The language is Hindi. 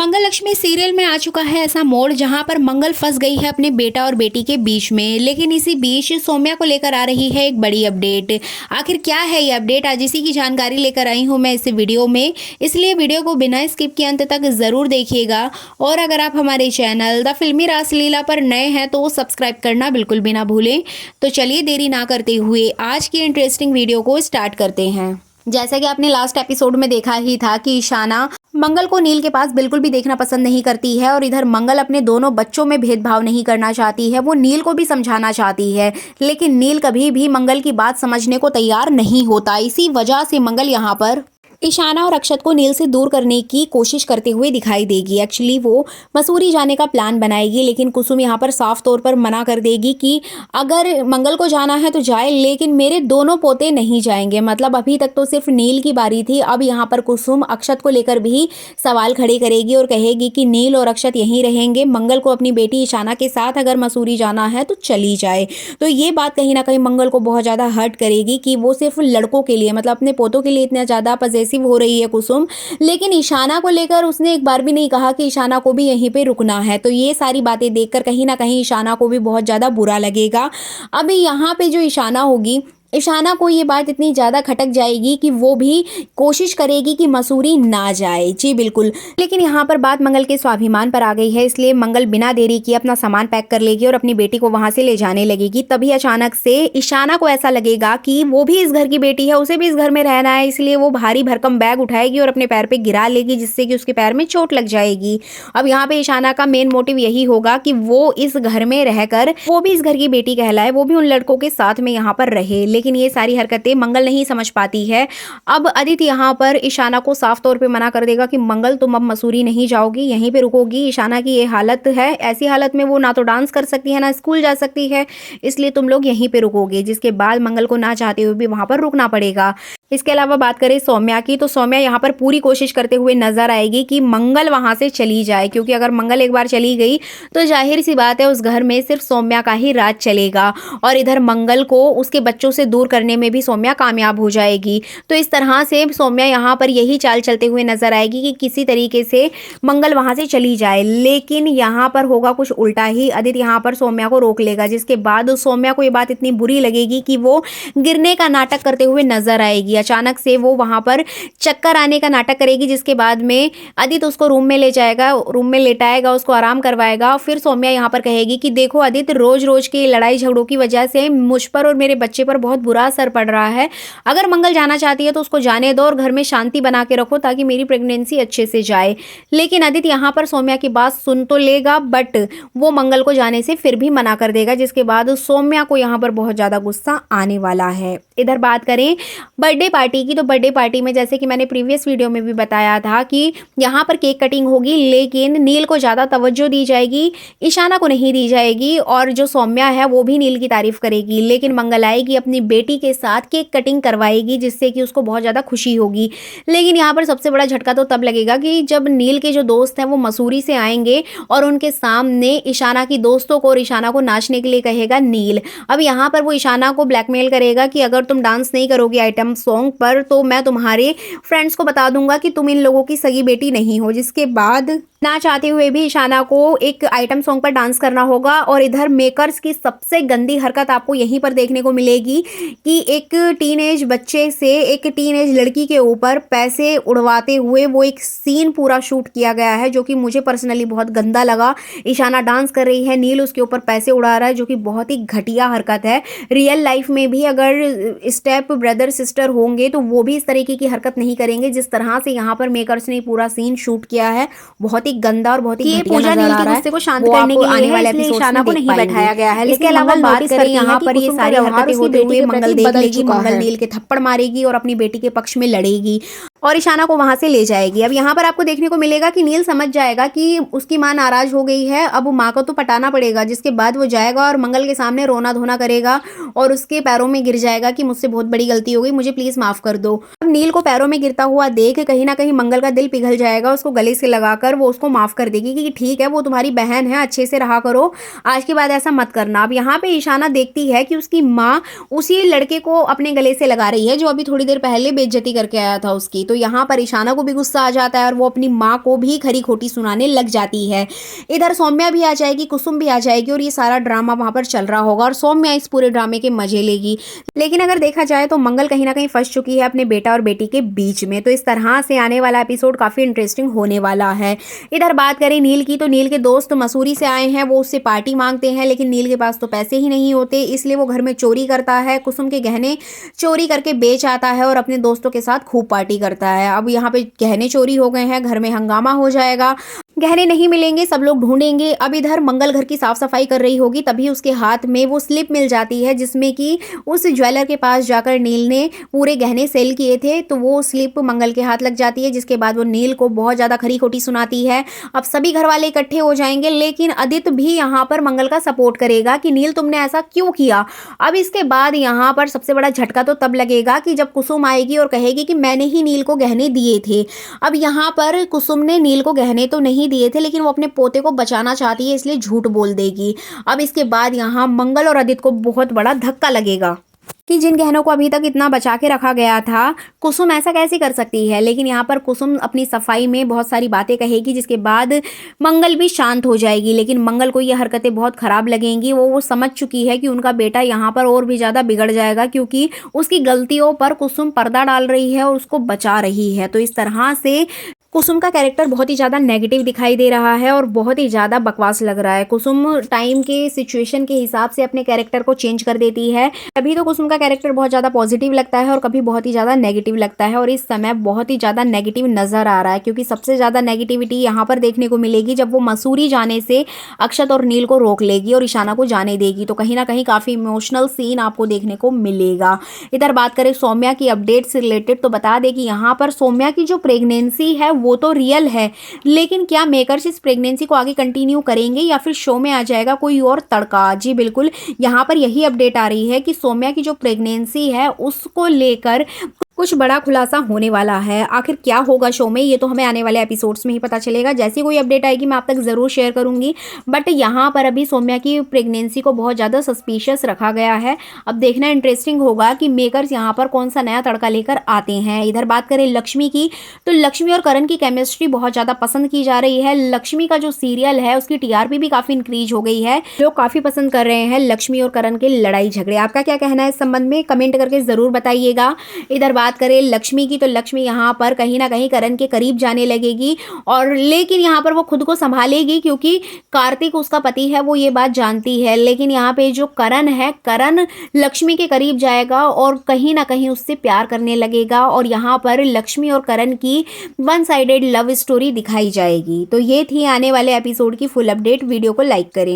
मंगल लक्ष्मी सीरियल में आ चुका है ऐसा मोड़ जहां पर मंगल फंस गई है अपने बेटा और बेटी के बीच में। लेकिन इसी बीच सौम्या को लेकर आ रही है एक बड़ी अपडेट। आखिर क्या है ये अपडेट, आज इसी की जानकारी लेकर आई हूं मैं इस वीडियो में, इसलिए वीडियो को बिना स्किप किए अंत तक जरूर देखिएगा। और अगर आप हमारे चैनल द फिल्मी रासलीला पर नए हैं तो सब्सक्राइब करना बिल्कुल भी ना भूलें। तो चलिए देरी ना करते हुए आज की इंटरेस्टिंग वीडियो को स्टार्ट करते हैं। जैसा कि आपने लास्ट एपिसोड में देखा ही था कि ईशाना मंगल को नील के पास बिल्कुल भी देखना पसंद नहीं करती है और इधर मंगल अपने दोनों बच्चों में भेदभाव नहीं करना चाहती है। वो नील को भी समझाना चाहती है, लेकिन नील कभी भी मंगल की बात समझने को तैयार नहीं होता। इसी वजह से मंगल यहाँ पर ईशाना और अक्षत को नील से दूर करने की कोशिश करते हुए दिखाई देगी। एक्चुअली वो मसूरी जाने का प्लान बनाएगी, लेकिन कुसुम यहाँ पर साफ तौर पर मना कर देगी कि अगर मंगल को जाना है तो जाए, लेकिन मेरे दोनों पोते नहीं जाएंगे। मतलब अभी तक तो सिर्फ नील की बारी थी, अब यहाँ पर कुसुम अक्षत को लेकर भी सवाल खड़े करेगी और कहेगी कि नील और अक्षत यहीं रहेंगे, मंगल को अपनी बेटी ईशाना के साथ अगर मसूरी जाना है तो चली जाए। तो ये बात कहीं ना कहीं मंगल को बहुत ज़्यादा हर्ट करेगी कि वो सिर्फ लड़कों के लिए, मतलब अपने पोतों के लिए इतना ज़्यादा पजेसिव हो रही है कुसुम, लेकिन ईशाना को लेकर उसने एक बार भी नहीं कहा कि ईशाना को भी यहीं पे रुकना है। तो ये सारी बातें देखकर कहीं ना कहीं ईशाना को भी बहुत ज़्यादा बुरा लगेगा। अभी यहाँ पे जो ईशाना होगी, ईशाना को ये बात इतनी ज़्यादा खटक जाएगी कि वो भी कोशिश करेगी कि मसूरी ना जाए। जी बिल्कुल। लेकिन यहाँ पर बात मंगल के स्वाभिमान पर आ गई है, इसलिए मंगल बिना देरी किए अपना सामान पैक कर लेगी और अपनी बेटी को वहाँ से ले जाने लगेगी। तभी अचानक से ईशाना को ऐसा लगेगा कि वो भी इस घर की बेटी है, उसे भी इस घर में रहना है, इसलिए वो भारी भरकम बैग उठाएगी और अपने पैर पर गिरा लेगी, जिससे कि उसके पैर में चोट लग जाएगी। अब यहाँ पे ईशाना का मेन मोटिव यही होगा कि वो इस घर में रहकर वो भी इस घर की बेटी कहलाए, वो भी उन लड़कों के साथ में यहाँ पर रहे। लेकिन ये सारी हरकतें मंगल नहीं समझ पाती है। अब आदित्य यहाँ पर ईशाना को साफ तौर पे मना कर देगा कि मंगल तुम अब मसूरी नहीं जाओगी, यहीं पे रुकोगी। ईशाना की ये हालत है, ऐसी हालत में वो ना तो डांस कर सकती है ना स्कूल जा सकती है, इसलिए तुम लोग यहीं पे रुकोगे। जिसके बाद मंगल को ना चाहते हुए भी वहां पर रुकना पड़ेगा। इसके अलावा बात करें सौम्या की, तो सौम्या यहाँ पर पूरी कोशिश करते हुए नजर आएगी कि मंगल वहां से चली जाए, क्योंकि अगर मंगल एक बार चली गई तो जाहिर सी बात है उस घर में सिर्फ सौम्या का ही राज चलेगा और इधर मंगल को उसके बच्चों से दूर करने में भी सौम्या कामयाब हो जाएगी। तो इस तरह से सौम्या यहाँ पर यही चाल चलते हुए नजर आएगी कि किसी तरीके से मंगल वहां से चली जाए। लेकिन यहाँ पर होगा कुछ उल्टा ही। आदित्य यहाँ पर सौम्या को रोक लेगा, जिसके बाद सौम्या को ये बात इतनी बुरी लगेगी कि वो गिरने का नाटक करते हुए नजर आएगी। अचानक से वो वहां पर चक्कर आने का नाटक करेगी, जिसके बाद में आदित्य उसको रूम में ले जाएगा, रूम में लेटाएगा, उसको आराम करवाएगा। फिर सौम्या यहाँ पर कहेगी कि देखो आदित्य, रोज रोज की लड़ाई झगड़ों की वजह से मुझ पर और मेरे बच्चे पर बहुत बुरा असर पड़ रहा है। अगर मंगल जाना चाहती है तो उसको जाने दो और घर में शांति बना के रखो ताकि मेरी प्रेगनेंसी अच्छे से जाए। लेकिन आदित्य यहाँ पर सौम्या की बात सुन तो लेगा, बट वो मंगल को जाने से फिर भी मना कर देगा, जिसके बाद सौम्या को यहाँ पर बहुत ज्यादा गुस्सा आने वाला है। इधर बात करें बर्थडे पार्टी की, तो बर्थडे पार्टी में जैसे कि मैंने प्रीवियस वीडियो में भी बताया था कि यहाँ पर केक कटिंग होगी, लेकिन नील को ज़्यादा तवज्जो दी जाएगी, ईशाना को नहीं दी जाएगी। और जो सौम्या है वो भी नील की तारीफ करेगी, लेकिन मंगल आएगी अपनी बेटी के साथ केक कटिंग करवाएगी, जिससे कि उसको बहुत ज़्यादा खुशी होगी। लेकिन यहाँ पर सबसे बड़ा झटका तो तब लगेगा कि जब नील के जो दोस्त हैं वो मसूरी से आएंगे और उनके सामने ईशाना की दोस्तों को और ईशाना को नाचने के लिए कहेगा नील। अब यहाँ पर वो ईशाना को ब्लैकमेल करेगा कि अगर तुम डांस नहीं करोगे आइटम सॉन्ग पर तो मैं तुम्हारे फ्रेंड्स को बता दूंगा कि तुम इन लोगों की सगी बेटी नहीं हो। जिसके बाद ना चाहते हुए भी ईशाना को एक आइटम सॉन्ग पर डांस करना होगा। और इधर मेकर्स की सबसे गंदी हरकत आपको यहीं पर देखने को मिलेगी कि एक टीनेज बच्चे से एक टीनेज लड़की के ऊपर पैसे उड़वाते हुए वो एक सीन पूरा शूट किया गया है, जो कि मुझे पर्सनली बहुत गंदा लगा। ईशाना डांस कर रही है, नील उसके ऊपर पैसे उड़ा रहा है, जो कि बहुत ही घटिया हरकत है। रियल लाइफ में भी अगर स्टेप ब्रदर सिस्टर होंगे तो वो भी इस तरीके की हरकत नहीं करेंगे, जिस तरह से यहाँ पर मेकर्स ने पूरा सीन शूट किया है। बहुत ही गंदा और बहुत ही घटिया नजर आ रहा है। गुस्से को शांत करने के लिए आने वाले एपिसोड ईशाना को नहीं बैठाया गया है। इसके अलावा बात करें यहाँ पर ये सारी हरकतें होते हुए मंगल देख लेगी, मंगल नील के थप्पड़ मारेगी और अपनी बेटी के पक्ष में लड़ेगी और ईशाना को वहां से ले जाएगी। अब यहाँ पर आपको देखने को मिलेगा कि नील समझ जाएगा कि उसकी मां नाराज हो गई है, अब मां को तो पटाना पड़ेगा। जिसके बाद वो जाएगा और मंगल के सामने रोना धोना करेगा और उसके पैरों में गिर जाएगा कि मुझसे बहुत बड़ी गलती हो गई, मुझे प्लीज माफ कर दो। अब नील को पैरों में गिरता हुआ देख कहीं ना कहीं मंगल का दिल पिघल जाएगा, उसको गले से लगाकर वो उसको माफ कर देगी कि ठीक है वो तुम्हारी बहन है, अच्छे से रहा करो, आज के बाद ऐसा मत करना। अब यहाँ पे ईशाना देखती है कि उसकी माँ उसी लड़के को अपने गले से लगा रही है जो अभी थोड़ी देर पहले बेइज्जती करके आया था उसकी। तो यहाँ पर ईशाना को भी गुस्सा आ जाता है और वो अपनी माँ को भी खरी खोटी सुनाने लग जाती है। इधर सौम्या भी आ जाएगी, कुसुम भी आ जाएगी और ये सारा ड्रामा वहाँ पर चल रहा होगा और सौम्या इस पूरे ड्रामे के मजे लेगी। लेकिन अगर देखा जाए तो मंगल कहीं ना कहीं फंस चुकी है अपने बेटा और बेटी के बीच में। तो इस तरह से आने वाला एपिसोड काफ़ी इंटरेस्टिंग होने वाला है। इधर बात करें नील की, तो नील के दोस्त मसूरी से आए हैं, वो उससे पार्टी मांगते हैं, लेकिन नील के पास तो पैसे ही नहीं होते, इसलिए वो घर में चोरी करता है, कुसुम के गहने चोरी करके बेच आता है और अपने दोस्तों के साथ खूब पार्टी करता है। अब यहाँ पे गहने चोरी हो गए हैं, घर में हंगामा हो जाएगा, गहने नहीं मिलेंगे, सब लोग ढूंढेंगे। अब इधर मंगल घर की साफ सफाई कर रही होगी, तभी उसके हाथ में वो स्लिप मिल जाती है जिसमें कि उस ज्वेलर के पास जाकर नील ने पूरे गहने सेल किए थे। तो वो स्लिप मंगल के हाथ लग जाती है, जिसके बाद वो नील को बहुत ज़्यादा खरी खोटी सुनाती है। अब सभी घर वाले इकट्ठे हो जाएंगे, लेकिन आदित्य भी यहाँ पर मंगल का सपोर्ट करेगा कि नील तुमने ऐसा क्यों किया। अब इसके बाद यहाँ पर सबसे बड़ा झटका तो तब लगेगा कि जब कुसुम आएगी और कहेगी कि मैंने ही नील को गहने दिए थे। अब यहाँ पर कुसुम ने नील को गहने तो नहीं दिए थे, लेकिन वो अपने पोते को बचाना चाहती है, इसलिए झूठ बोल देगी। अब इसके बाद यहाँ मंगल और आदित्य को बहुत बड़ा धक्का लगेगा कि जिन गहनों को अभी तक इतना बचा के रखा गया था, कुसुम ऐसा कैसे कर सकती है। लेकिन यहाँ पर कुसुम अपनी सफाई में बहुत सारी बातें कहेगी, जिसके बाद मंगल भी शांत हो जाएगी। लेकिन मंगल को ये हरकतें बहुत खराब लगेंगी। वो समझ चुकी है कि उनका बेटा यहाँ पर और भी ज़्यादा बिगड़ जाएगा, क्योंकि उसकी गलतियों पर कुसुम पर्दा डाल रही है और उसको बचा रही है। तो इस तरह से कुसुम का कैरेक्टर बहुत ही ज़्यादा नेगेटिव दिखाई दे रहा है और बहुत ही ज़्यादा बकवास लग रहा है। कुसुम टाइम के सिचुएशन के हिसाब से अपने कैरेक्टर को चेंज कर देती है। कभी तो कुसुम का कैरेक्टर बहुत ज़्यादा पॉजिटिव लगता है और कभी बहुत ही ज़्यादा नेगेटिव लगता है, और इस समय बहुत ही ज़्यादा नेगेटिव नज़र आ रहा है, क्योंकि सबसे ज़्यादा नेगेटिविटी यहाँ पर देखने को मिलेगी जब वो मसूरी जाने से अक्षत और नील को रोक लेगी और ईशाना को जाने देगी। तो कहीं ना कहीं काफ़ी इमोशनल सीन आपको देखने को मिलेगा। इधर बात करें सौम्या की अपडेट से रिलेटेड, तो बता दें कि यहाँ पर सौम्या की जो प्रेगनेंसी है वो तो रियल है, लेकिन क्या मेकर्स इस प्रेगनेंसी को आगे कंटिन्यू करेंगे या फिर शो में आ जाएगा कोई और तड़का। जी बिल्कुल, यहाँ पर यही अपडेट आ रही है कि सौम्या की जो प्रेगनेंसी है उसको लेकर कुछ बड़ा खुलासा होने वाला है। आखिर क्या होगा शो में, ये तो हमें आने वाले एपिसोड्स में ही पता चलेगा। जैसी कोई अपडेट आएगी मैं आप तक ज़रूर शेयर करूंगी। बट यहाँ पर अभी सौम्या की प्रेगनेंसी को बहुत ज़्यादा सस्पिशियस रखा गया है। अब देखना इंटरेस्टिंग होगा कि मेकर्स यहाँ पर कौन सा नया तड़का लेकर आते हैं। इधर बात करें लक्ष्मी की, तो लक्ष्मी और करण की केमिस्ट्री बहुत ज़्यादा पसंद की जा रही है। लक्ष्मी का जो सीरियल है उसकी टीआरपी भी काफ़ी इंक्रीज हो गई है, लोग काफ़ी पसंद कर रहे हैं लक्ष्मी और करण के लड़ाई झगड़े। आपका क्या कहना है इस संबंध में, कमेंट करके ज़रूर बताइएगा। इधर बात करें लक्ष्मी की, तो लक्ष्मी यहाँ पर कहीं ना कहीं करण के करीब जाने लगेगी, और लेकिन यहाँ पर वो खुद को संभालेगी क्योंकि कार्तिक उसका पति है, वो ये बात जानती है। लेकिन यहाँ पे जो करण है, करण लक्ष्मी के करीब जाएगा और कहीं ना कहीं उससे प्यार करने लगेगा, और यहाँ पर लक्ष्मी और करण की वन साइडेड लव स्टोरी दिखाई जाएगी। तो ये थी आने वाले एपिसोड की फुल अपडेट। वीडियो को लाइक करें।